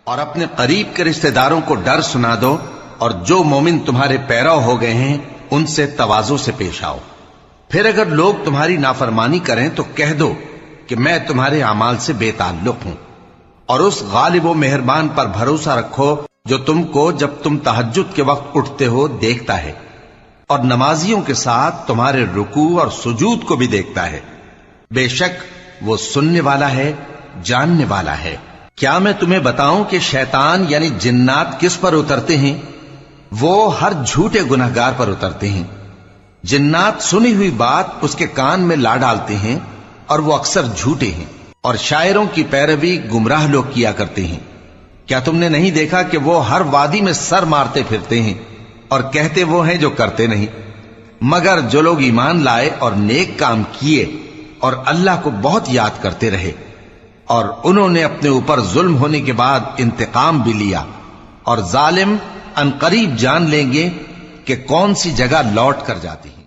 اور اپنے قریب کے رشتہ داروں کو ڈر سنا دو، اور جو مومن تمہارے پیرو ہو گئے ہیں ان سے تواضع سے پیش آؤ۔ پھر اگر لوگ تمہاری نافرمانی کریں تو کہہ دو کہ میں تمہارے اعمال سے بے تعلق ہوں، اور اس غالب و مہربان پر بھروسہ رکھو جو تم کو جب تم تہجد کے وقت اٹھتے ہو دیکھتا ہے، اور نمازیوں کے ساتھ تمہارے رکوع اور سجود کو بھی دیکھتا ہے۔ بے شک وہ سننے والا ہے، جاننے والا ہے۔ کیا میں تمہیں بتاؤں کہ شیطان یعنی جنات کس پر اترتے ہیں؟ وہ ہر جھوٹے گنہگار پر اترتے ہیں۔ جنات سنی ہوئی بات اس کے کان میں لا ڈالتے ہیں، اور وہ اکثر جھوٹے ہیں، اور شاعروں کی پیروی گمراہ لوگ کیا کرتے ہیں۔ کیا تم نے نہیں دیکھا کہ وہ ہر وادی میں سر مارتے پھرتے ہیں، اور کہتے وہ ہیں جو کرتے نہیں؟ مگر جو لوگ ایمان لائے اور نیک کام کیے اور اللہ کو بہت یاد کرتے رہے، اور انہوں نے اپنے اوپر ظلم ہونے کے بعد انتقام بھی لیا، اور ظالم ان قریب جان لیں گے کہ کون سی جگہ لوٹ کر جاتی ہے۔